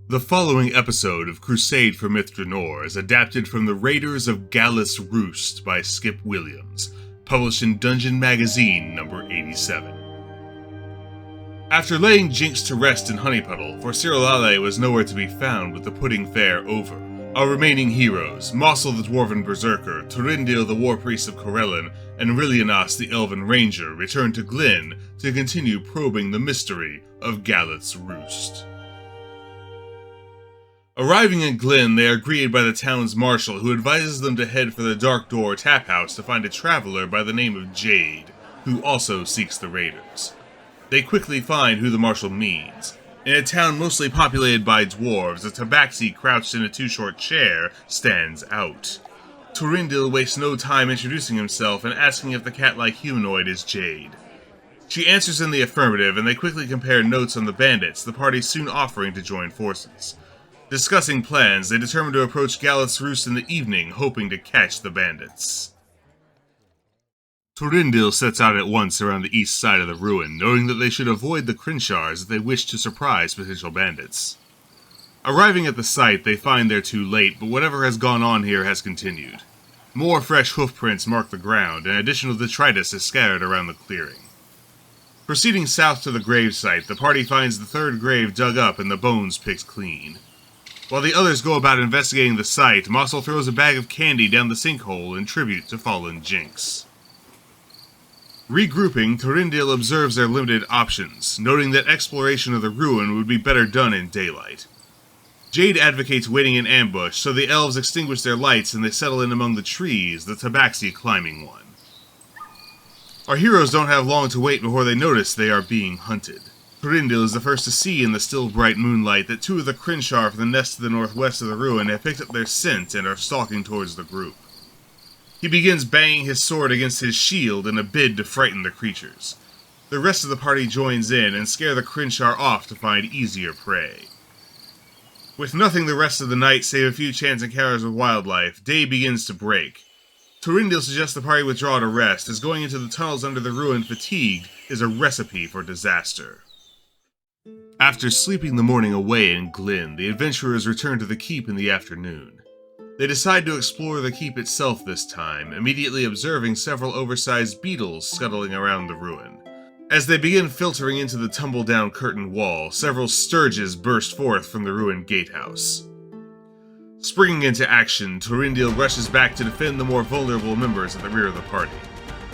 The following episode of Crusade for Myth Drannor is adapted from The Raiders of Galath's Roost by Skip Williams, published in Dungeon Magazine number 87. After laying Jynx to rest in Honeypuddle, for Rilyanasse was nowhere to be found with the pudding fair over, our remaining heroes, Massul the dwarven berserker, Túrendil the warpriest of Crusade, and Rilyanasse the elven ranger returned to Glen to continue probing the mystery of Galath's Roost. Arriving in Glen, they are greeted by the town's marshal, who advises them to head for the Dark Door tap house to find a traveler by the name of Jade, who also seeks the raiders. They quickly find who the marshal means. In a town mostly populated by dwarves, a tabaxi crouched in a too-short chair stands out. Túrendil wastes no time introducing himself and asking if the cat-like humanoid is Jade. She answers in the affirmative, and they quickly compare notes on the bandits, the party soon offering to join forces. Discussing plans, they determine to approach Galath's Roost in the evening, hoping to catch the bandits. Túrendil sets out at once around the east side of the ruin, knowing that they should avoid the Crinchars if they wish to surprise potential bandits. Arriving at the site, they find they're too late, but whatever has gone on here has continued. More fresh hoofprints mark the ground, and additional detritus is scattered around the clearing. Proceeding south to the grave site, the party finds the third grave dug up and the bones picked clean. While the others go about investigating the site, Massul throws a bag of candy down the sinkhole in tribute to fallen Jynx. Regrouping, Túrendil observes their limited options, noting that exploration of the ruin would be better done in daylight. Jade advocates waiting in ambush, so the elves extinguish their lights and they settle in among the trees, the tabaxi climbing one. Our heroes don't have long to wait before they notice they are being hunted. Túrendil is the first to see in the still bright moonlight that two of the Crinchar from the nest to the northwest of the ruin have picked up their scent and are stalking towards the group. He begins banging his sword against his shield in a bid to frighten the creatures. The rest of the party joins in and scare the Crinchar off to find easier prey. With nothing the rest of the night save a few chance encounters with wildlife, day begins to break. Túrendil suggests the party withdraw to rest, as going into the tunnels under the ruin fatigued is a recipe for disaster. After sleeping the morning away in Glen, the adventurers return to the keep in the afternoon. They decide to explore the keep itself this time, immediately observing several oversized beetles scuttling around the ruin. As they begin filtering into the tumble-down curtain wall, several sturges burst forth from the ruined gatehouse. Springing into action, Túrendil rushes back to defend the more vulnerable members at the rear of the party.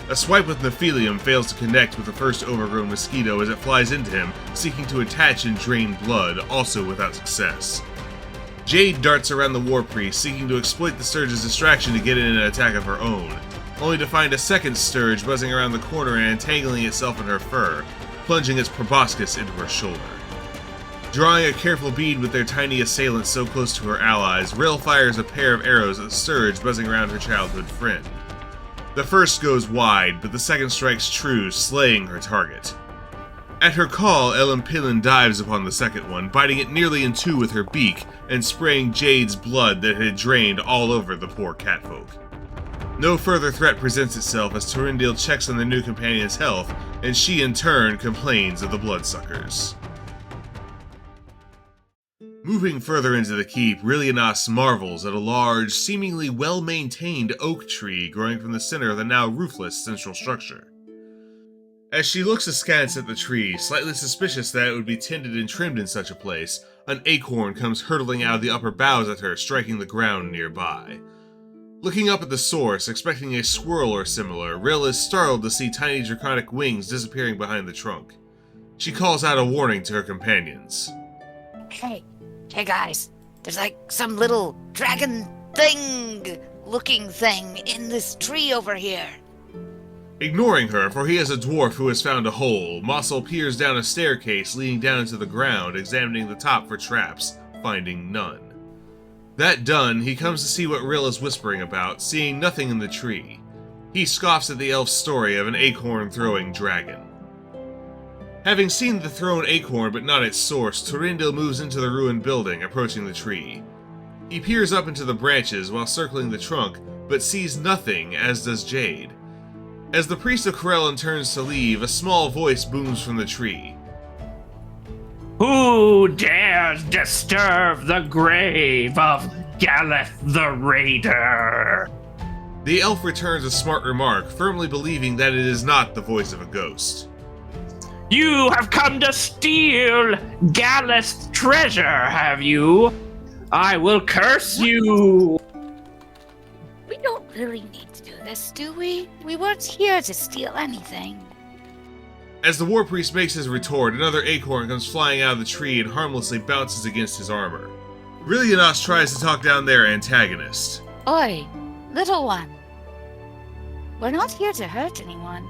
A swipe with Nephilium fails to connect with the first overgrown mosquito as it flies into him, seeking to attach and drain blood, also without success. Jade darts around the warpriest, seeking to exploit the Sturge's distraction to get in an attack of her own, only to find a second Sturge buzzing around the corner and entangling itself in her fur, plunging its proboscis into her shoulder. Drawing a careful bead with their tiny assailant so close to her allies, Rill fires a pair of arrows at the Sturge buzzing around her childhood friend. The first goes wide, but the second strikes true, slaying her target. At her call, Limp dives upon the second one, biting it nearly in two with her beak, and spraying Jade's blood that had drained all over the poor catfolk. No further threat presents itself as Túrendil checks on their new companion's health, and she in turn complains of the bloodsuckers. Moving further into the keep, Rilyanasse marvels at a large, seemingly well-maintained oak tree growing from the center of the now roofless central structure. As she looks askance at the tree, slightly suspicious that it would be tended and trimmed in such a place, an acorn comes hurtling out of the upper boughs at her, striking the ground nearby. Looking up at the source, expecting a squirrel or similar, Rill is startled to see tiny draconic wings disappearing behind the trunk. She calls out a warning to her companions. Hey guys, there's like some little dragon looking thing in this tree over here. Ignoring her, for he is a dwarf who has found a hole, Massul peers down a staircase leading down into the ground, examining the top for traps, finding none. That done, he comes to see what Rill is whispering about, seeing nothing in the tree. He scoffs at the elf's story of an acorn-throwing dragon. Having seen the thrown acorn but not its source, Túrendil moves into the ruined building, approaching the tree. He peers up into the branches while circling the trunk, but sees nothing, as does Jade. As the priest of Crusade turns to leave, a small voice booms from the tree. Who dares disturb the grave of Galath the Raider? The elf returns a smart remark, firmly believing that it is not the voice of a ghost. You have come to steal Galath's treasure, have you? I will curse you! We don't really need to do this, do we? We weren't here to steal anything. As the warpriest makes his retort, another acorn comes flying out of the tree and harmlessly bounces against his armor. Rilyanasse tries to talk down their antagonist. Oi, little one. We're not here to hurt anyone.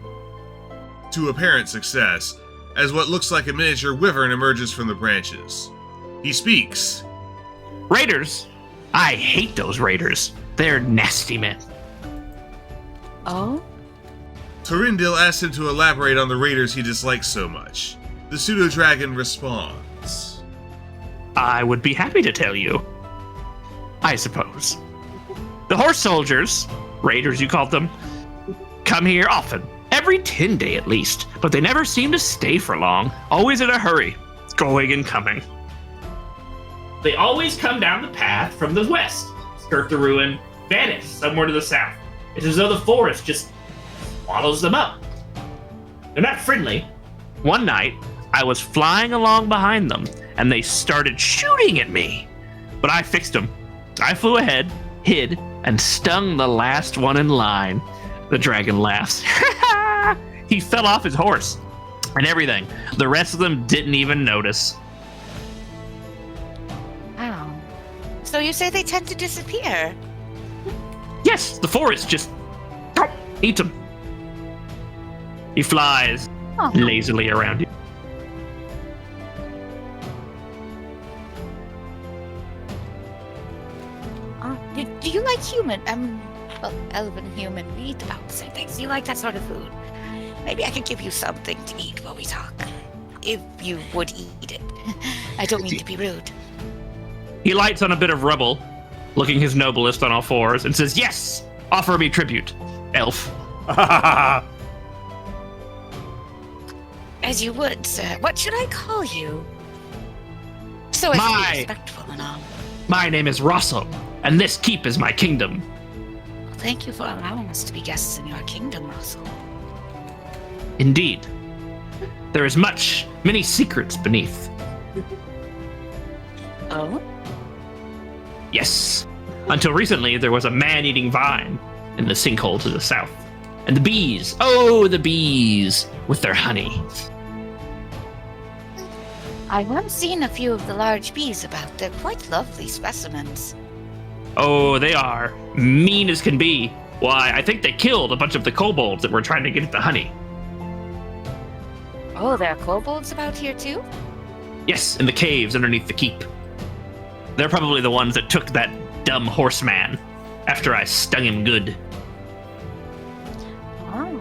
To apparent success, as what looks like a miniature wyvern emerges from the branches. He speaks. Raiders? I hate those raiders. They're nasty men. Oh? Túrendil asks him to elaborate on the raiders he dislikes so much. The pseudo-dragon responds. I would be happy to tell you. I suppose. The horse soldiers, raiders you called them, come here often. Every 10 day at least. But they never seem to stay for long. Always in a hurry. Going and coming. They always come down the path from the west. Skirt the ruin. Vanish somewhere to the south. It's as though the forest just swallows them up. They're not friendly. One night, I was flying along behind them, and they started shooting at me. But I fixed them. I flew ahead, hid, and stung the last one in line. The dragon laughs. He fell off his horse and everything. The rest of them didn't even notice. Wow. So you say they tend to disappear? Yes, the forest just eats him. He flies lazily around you. Do you like human? Well, elven human. We eat about the same things. Do you like that sort of food? Maybe I could give you something to eat while we talk. If you would eat it. I don't mean to be rude. He lights on a bit of rubble, looking his noblest on all fours, and says, "Yes, offer me tribute, elf." As you would, sir. What should I call you? So as to be respectful and all. My name is Rosso, and this keep is my kingdom. Well, thank you for allowing us to be guests in your kingdom, Russell. Indeed. There is many secrets beneath. Oh? Yes. Until recently, there was a man-eating vine in the sinkhole to the south. And the bees, the bees, with their honey. I have seen a few of the large bees about. They're quite lovely specimens. Oh, they are. Mean as can be. Why, I think they killed a bunch of the kobolds that were trying to get at the honey. Oh, there are kobolds about here too? Yes, in the caves underneath the keep. They're probably the ones that took that dumb horseman after I stung him good. Oh.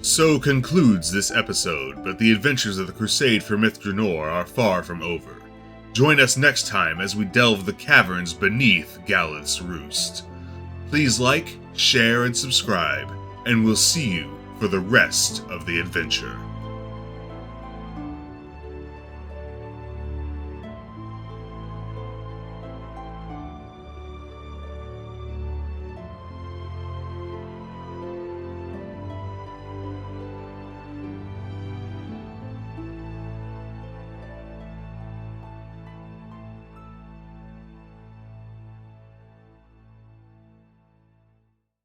So concludes this episode, but the adventures of the Crusade for Myth Drannor are far from over. Join us next time as we delve the caverns beneath Galath's Roost. Please like, share, and subscribe, and we'll see you for the rest of the adventure.